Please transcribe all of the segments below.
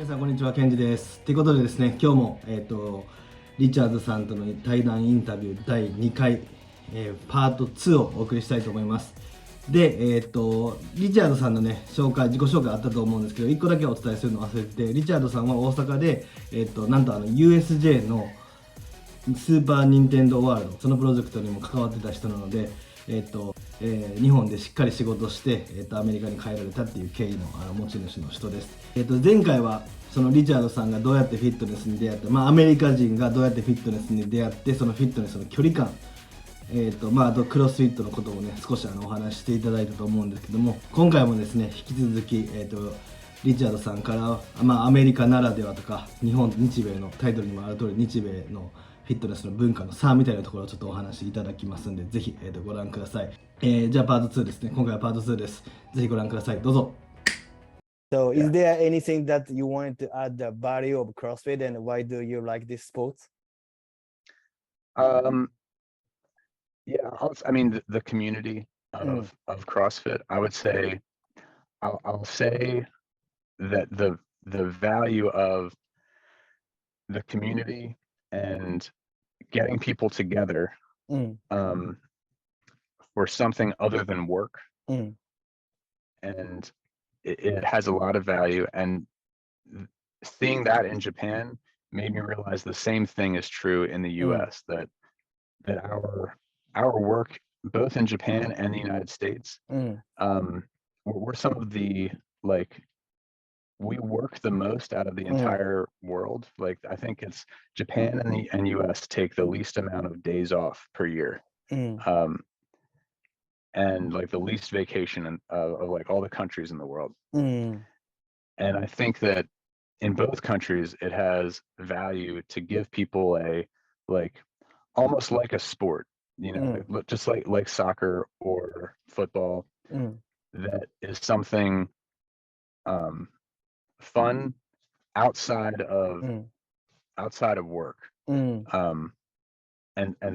さんこんにちは、ケンジです。ということでですね、今日も、リチャードさんとの対談インタビュー第2回、パート2をお送りしたいと思います。で、リチャードさんのね、自己紹介あったと思うんですけど、1個だけお伝えするの忘れてて、リチャードさんは大阪で、なんとUSJ のスーパー・ニンテンドー・ワールド、そのプロジェクトにも関わってた人なので、日本でしっかり仕事して、アメリカに帰られたっていう経緯の、持ち主の人です。前回はそのリチャードさんがどうやってフィットネスに出会った、アメリカ人がどうやってフィットネスに出会って、そのフィットネスの距離感、あとクロスフィットのことをね、少しお話ししていただいたと思うんですけども、今回もですね、引き続き、リチャードさんから、アメリカならではとか、日米のタイトルにもある通り、日米のフィットネスの文化の差みたいなところをちょっとお話しいただきますんで、ぜひ、ご覧ください。じゃあパート2ですね。今回はパート2です。ぜひご覧ください。どうぞ。So, is there anything that you wanted to add the value of CrossFit, and why do you like this sport? Yeah, I mean the community of CrossFit. I would say I'll say that the value of the community and getting people together for something other than work, and it has a lot of value. And seeing that in Japan made me realize the same thing is true in the U.S. that our work, both in Japan and the United States, we're some of the, like, we work the most out of the entire world. Like, I think it's Japan and US take the least amount of days off per year, and like the least vacation of like all the countries in the world. And I think that in both countries it has value to give people a, like, almost like a sport, just like soccer or football, that is something fun outside of work, and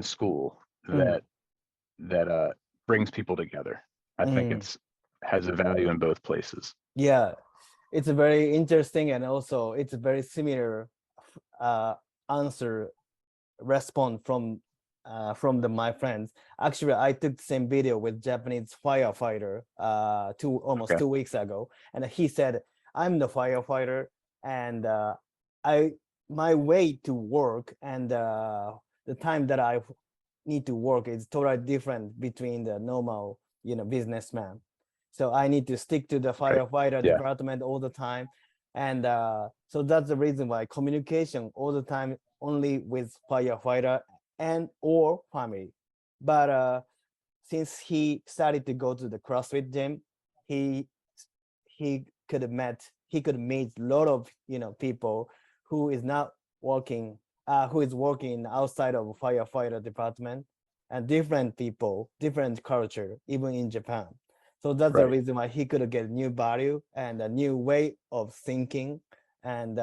school, that brings people together. I think has a value in both places. Yeah, it's a very interesting, and also it's a very similar response from my friends. Actually, I took the same video with Japanese firefighter almost 2 weeks ago, and he said, I'm the firefighter, and my way to work and the time that I need to work is totally different between the normal, businessman. So I need to stick to the firefighter department all the time, and so that's the reason why communication all the time only with firefighter and or family. But since he started to go to the CrossFit gym, he could meet a lot of people who is not working, who is working outside of firefighter department, and different people, different culture, even in Japan. So that's the reason why he could get new value and a new way of thinking, and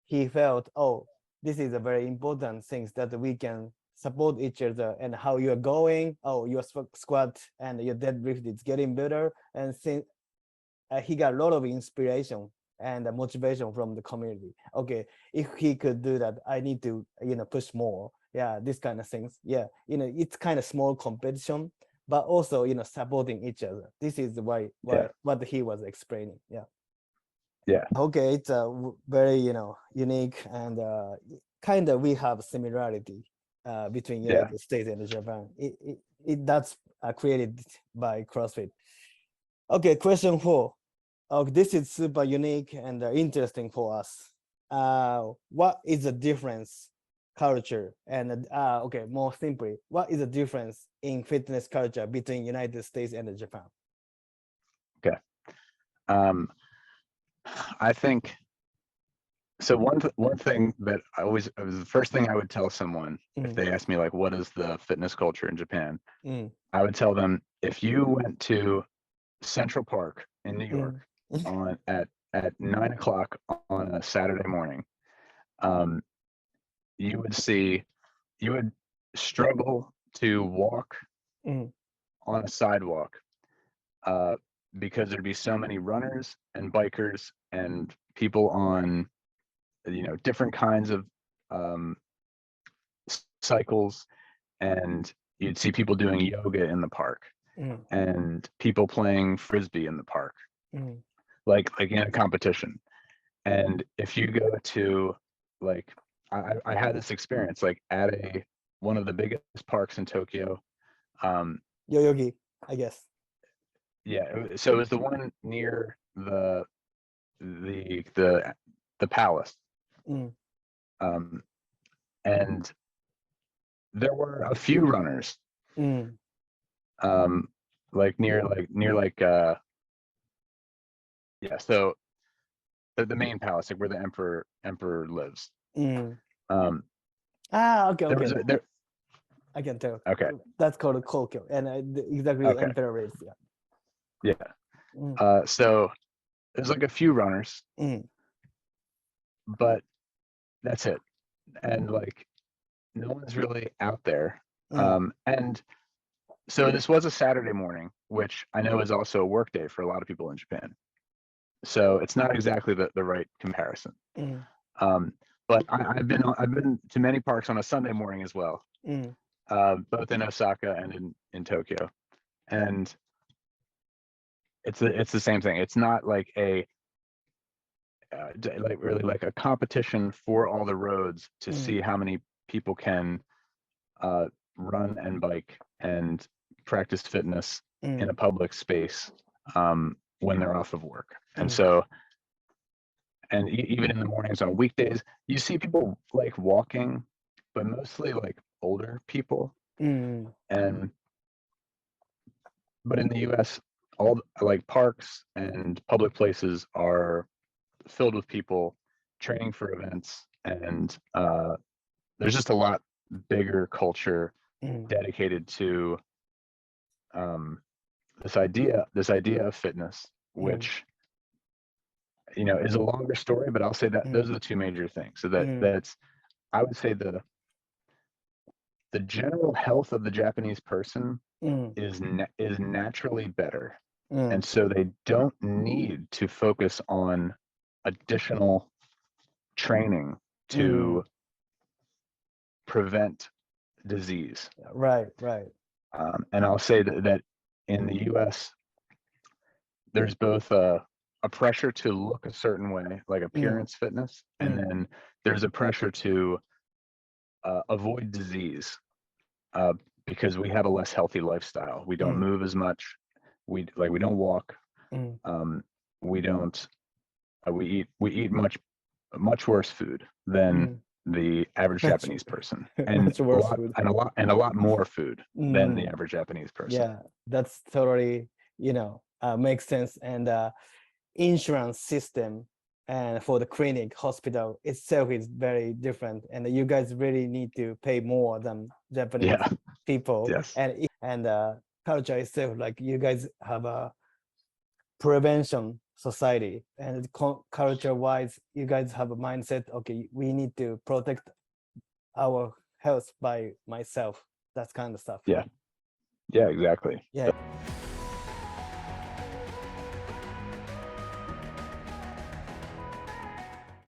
he felt, oh, this is a very important thing that we can support each other, and how you're going, oh, your squat and your deadlift is getting better, and since he got a lot of inspiration and motivation from the community. Okay, if he could do that, I need to push more. Yeah, this kind of things. Yeah, it's kind of small competition, but also supporting each other. This is why what he was explaining. Yeah. Okay, it's a very unique, and kind of we have similarity between United States and Japan. That's created by CrossFit. Okay, question 4. This is super unique and interesting for us. What is the difference culture, and okay, more simply, what is the difference in fitness culture between United States and Japan? Okay. I think so. One thing that was the first thing I would tell someone if they asked me, like, what is the fitness culture in Japan, I would tell them, if you went to Central Park in New York at 9 o'clock on a Saturday morning, you would struggle to walk on a sidewalk because there'd be so many runners and bikers and people on, different kinds of cycles, and you'd see people doing yoga in the park and people playing frisbee in the park, like in a competition. And if you go to, like, I had this experience like at one of the biggest parks in Tokyo. Yoyogi, I guess. Yeah, so it was the one near the palace. And there were a few runners, like near so the main palace, like where the emperor lives. Okay, There okay. was I can tell. Okay. That's called Kokyo, and exactly Okay. emperor is. Yeah. So there's like a few runners, but that's it. And like no one's really out there. And so this was a Saturday morning, which I know is also a work day for a lot of people in Japan. So it's not exactly the right comparison. But I've been to many parks on a Sunday morning as well, both in Osaka and in Tokyo, and it's the same thing. It's not like really like a competition for all the roads to see how many people can run and bike and practice fitness in a public space when they're off of work. And so, and even in the mornings on weekdays, you see people like walking, but mostly like older people. But in the US, all like parks and public places are filled with people training for events, and there's just a lot bigger culture dedicated to this idea of fitness, which is a longer story, but I'll say that those are the two major things. So that's, I would say, the general health of the Japanese person is naturally better, and so they don't need to focus on additional training to prevent disease. Right. And I'll say that in the US, there's both a pressure to look a certain way, like appearance fitness, and then there's a pressure to avoid disease because we have a less healthy lifestyle. We don't move as much. We don't walk. We eat much worse food than the average Japanese person, and a lot more food than the average Japanese person. Yeah, that's totally makes sense. And insurance system and for the clinic hospital itself is very different, and you guys really need to pay more than Japanese people. Yes. And culture itself, like you guys have a prevention society, and culture wise you guys have a mindset, okay, we need to protect our health by myself, that kind of stuff. Yeah, exactly. Yeah.